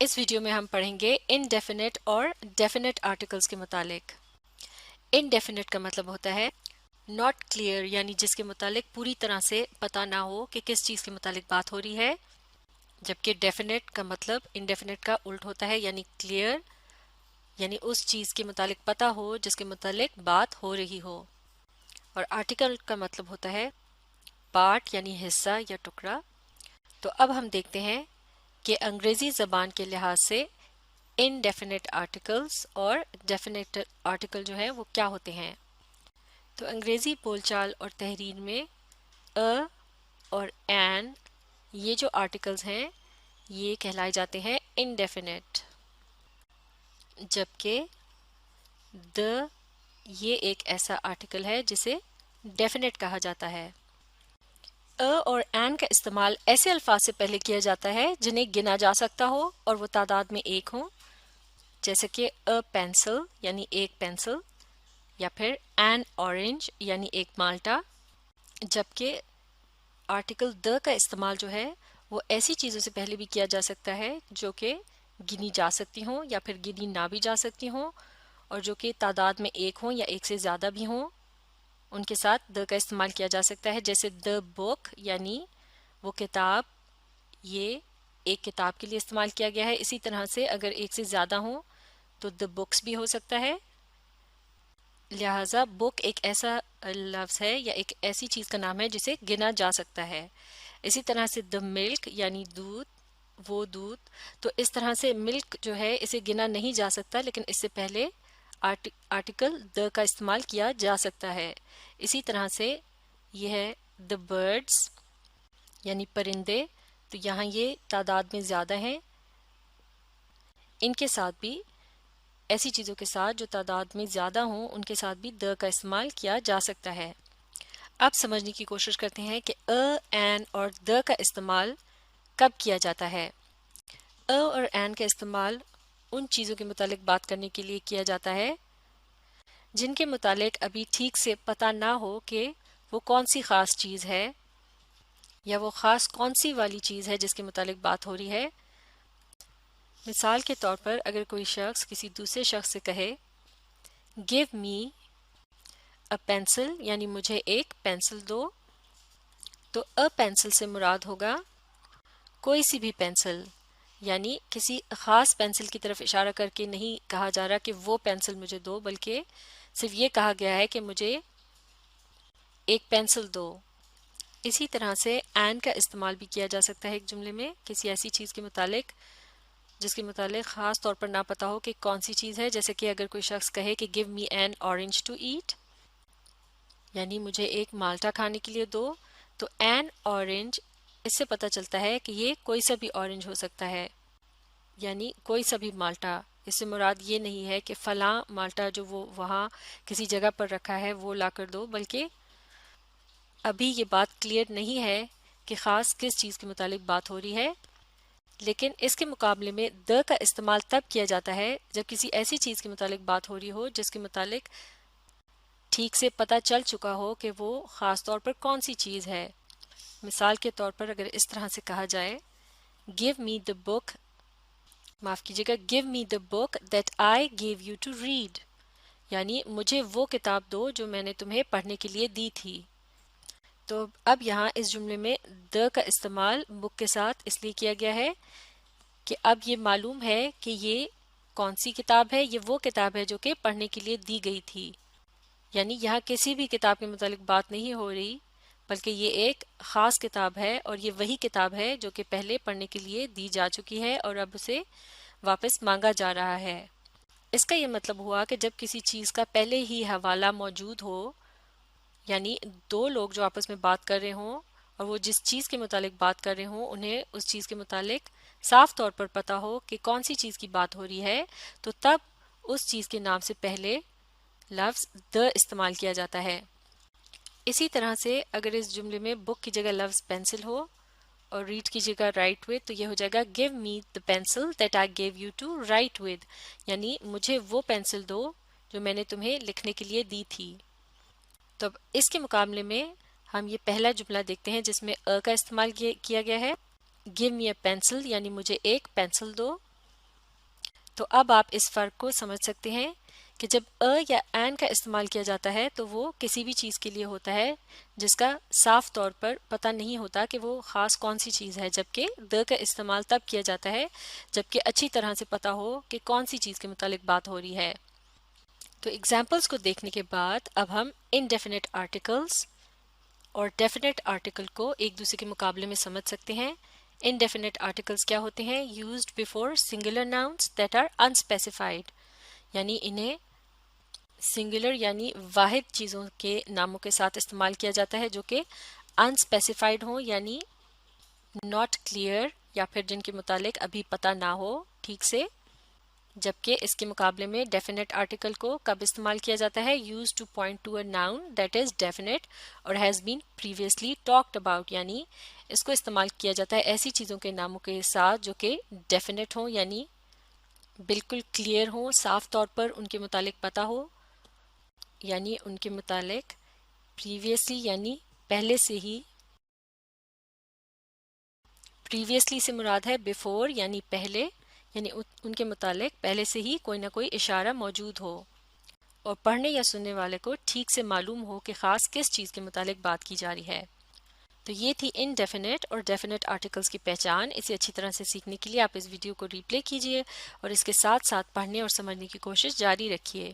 इस वीडियो में हम पढ़ेंगे इनडेफिनेट और डेफिनेट आर्टिकल्स के मुतालिक। इनडेफिनेट का मतलब होता है नॉट क्लियर, यानी जिसके मुतालिक पूरी तरह से पता ना हो कि किस चीज़ के मुतालिक बात हो रही है, जबकि डेफिनेट का मतलब इनडेफिनेट का उल्ट होता है, यानी क्लियर, यानी उस चीज़ के मुतालिक पता हो जिसके मुतालिक बात हो रही हो। और आर्टिकल का मतलब होता है पार्ट, यानी हिस्सा या टुकड़ा। तो अब हम देखते हैं कि अंग्रेज़ी ज़बान के लिहाज से इनडेफिनेट आर्टिकल्स और डेफिनेट आर्टिकल जो है वो क्या होते हैं। तो अंग्रेज़ी बोलचाल और तहरीर में अ और एन, ये जो आर्टिकल्स हैं ये कहलाए जाते हैं इनडेफिनेट, जबकि द, ये एक ऐसा आर्टिकल है जिसे डेफिनेट कहा जाता है। अ और एन का इस्तेमाल ऐसे अल्फाज से पहले किया जाता है जिन्हें गिना जा सकता हो और वो तादाद में एक हो, जैसे कि अ पेंसिल यानी एक पेंसिल, या फिर एन ऑरेंज यानी एक माल्टा। जबकि आर्टिकल द का इस्तेमाल जो है वो ऐसी चीज़ों से पहले भी किया जा सकता है जो कि गिनी जा सकती हों या फिर गिनी ना भी जा सकती हों, और जो कि तादाद में एक हों या एक से ज़्यादा भी हों, उनके साथ द का इस्तेमाल किया जा सकता है। जैसे द बुक यानी वो किताब, ये एक किताब के लिए इस्तेमाल किया गया है। इसी तरह से अगर एक से ज़्यादा हों तो द बुक्स भी हो सकता है। लिहाजा बुक एक ऐसा लफ्ज़ है या एक ऐसी चीज़ का नाम है जिसे गिना जा सकता है। इसी तरह से द मिल्क यानी दूध, वो दूध। तो इस तरह से मिल्क जो है इसे गिना नहीं जा सकता, लेकिन इससे पहले आर्टिकल द का इस्तेमाल किया जा सकता है। इसी तरह से यह है द बर्ड्स यानी परिंदे। तो यहाँ ये तादाद में ज़्यादा हैं, इनके साथ भी, ऐसी चीज़ों के साथ जो तादाद में ज़्यादा हों उनके साथ भी द का इस्तेमाल किया जा सकता है। अब समझने की कोशिश करते हैं कि अ, एन और द का इस्तेमाल कब किया जाता है। अ और एन का इस्तेमाल उन चीज़ों के मुतालिक बात करने के लिए किया जाता है जिनके मुतालिक अभी ठीक से पता ना हो कि वो कौन सी ख़ास चीज़ है या वो ख़ास कौन सी वाली चीज़ है जिसके मुतालिक बात हो रही है। मिसाल के तौर पर अगर कोई शख्स किसी दूसरे शख्स से कहे गिव मी अ पेंसिल, यानी मुझे एक पेंसिल दो, तो अ पेंसिल से मुराद होगा कोई सी भी पेंसिल, यानी किसी ख़ास पेंसिल की तरफ इशारा करके नहीं कहा जा रहा कि वो पेंसिल मुझे दो, बल्कि सिर्फ ये कहा गया है कि मुझे एक पेंसिल दो। इसी तरह से एन का इस्तेमाल भी किया जा सकता है एक जुमले में किसी ऐसी चीज़ के मुतालिक जिसके मुतालिक ख़ास तौर पर ना पता हो कि कौन सी चीज़ है। जैसे कि अगर कोई शख्स कहे कि give me an orange to eat, यानी मुझे एक माल्टा खाने के लिए दो, तो एन ऑरेंज, इससे पता चलता है कि ये कोई सा भी ऑरेंज हो सकता है, यानी कोई सा भी माल्टा। इससे मुराद ये नहीं है कि फ़लाँ माल्टा जो वो वहाँ किसी जगह पर रखा है वो ला कर दो, बल्कि अभी ये बात क्लियर नहीं है कि ख़ास किस चीज़ के मुतालिक बात हो रही है। लेकिन इसके मुकाबले में द का इस्तेमाल तब किया जाता है जब किसी ऐसी चीज़ के मुतालिक बात हो रही हो जिसके मुतालिक ठीक से पता चल चुका हो कि वो ख़ास तौर पर कौन सी चीज़ है। मिसाल के तौर पर अगर इस तरह से कहा जाए गिव मी द बुक, माफ़ कीजिएगा, give me the book that I give you to read, यानी मुझे वो किताब दो जो मैंने तुम्हें पढ़ने के लिए दी थी। तो अब यहाँ इस जुमले में द का इस्तेमाल बुक के साथ इसलिए किया गया है कि अब ये मालूम है कि ये कौन सी किताब है, ये वो किताब है जो कि पढ़ने के लिए दी गई थी। यानी यहाँ किसी भी किताब के मुतालिक बात नहीं हो रही, बल्कि ये एक ख़ास किताब है और ये वही किताब है जो कि पहले पढ़ने के लिए दी जा चुकी है और अब उसे वापस मांगा जा रहा है। इसका ये मतलब हुआ कि जब किसी चीज़ का पहले ही हवाला मौजूद हो, यानी दो लोग जो आपस में बात कर रहे हों और वो जिस चीज़ के मुतालिक बात कर रहे हों उन्हें उस चीज़ के मुतालिक साफ तौर पर पता हो कि कौन सी चीज़ की बात हो रही है, तो तब उस चीज़ के नाम से पहले लफ्ज़ द इस्तेमाल किया जाता है। इसी तरह से अगर इस जुमले में बुक की जगह लफ्ज़ पेंसिल हो और रीड की जगह राइट विद, तो ये हो जाएगा give me the pencil that I give you to write with, यानी मुझे वो पेंसिल दो जो मैंने तुम्हें लिखने के लिए दी थी। तो अब इसके मुकाबले में हम ये पहला जुमला देखते हैं जिसमें अ का इस्तेमाल किया गया है। गिव मी अ पेंसिल, यानी मुझे एक पेंसिल दो। تو اب آپ اس فرق کو سمجھ سکتے ہیں کہ جب یا این کا استعمال کیا جاتا ہے تو وہ کسی بھی چیز کے لیے ہوتا ہے جس کا صاف طور پر پتہ نہیں ہوتا کہ وہ خاص کون سی چیز ہے، جبکہ کا استعمال تب کیا جاتا ہے جبکہ اچھی طرح سے پتہ ہو کہ کون سی چیز کے متعلق بات ہو رہی ہے۔ تو ایگزامپلس کو دیکھنے کے بعد اب ہم انڈیفینٹ آرٹیکلس اور ڈیفینٹ آرٹیکل کو ایک دوسرے کے مقابلے میں سمجھ سکتے ہیں۔ انڈیفینٹ آرٹیکلس کیا ہوتے ہیں؟ Used before singular nouns that are unspecified, یعنی انہیں سنگولر یعنی واحد چیزوں کے ناموں کے ساتھ استعمال کیا جاتا ہے جو کہ انسپیسیفائڈ ہوں، یعنی ناٹ کلیئر، یا پھر جن کے متعلق ابھی پتہ نہ ہو ٹھیک سے۔ جبکہ اس کے مقابلے میں ڈیفینٹ آرٹیکل کو کب استعمال کیا جاتا ہے؟ Use to point to a noun that is definite or has been previously talked about, یعنی اس کو استعمال کیا جاتا ہے ایسی چیزوں کے ناموں کے ساتھ جو کہ ڈیفینٹ ہوں، یعنی بالکل کلیئر ہوں، صاف طور پر ان کے متعلق پتہ ہو، یعنی ان کے متعلق پریویسلی یعنی پہلے سے ہی، پریویسلی سے مراد ہے بیفور یعنی پہلے، یعنی ان کے متعلق پہلے سے ہی کوئی نہ کوئی اشارہ موجود ہو اور پڑھنے یا سننے والے کو ٹھیک سے معلوم ہو کہ خاص کس چیز کے متعلق بات کی جا رہی ہے۔ تو یہ تھی انڈیفینٹ اور ڈیفینٹ آرٹیکلس کی پہچان۔ اسے اچھی طرح سے سیکھنے کے لیے آپ اس ویڈیو کو ری پلے کیجئے اور اس کے ساتھ ساتھ پڑھنے اور سمجھنے کی کوشش جاری رکھیے۔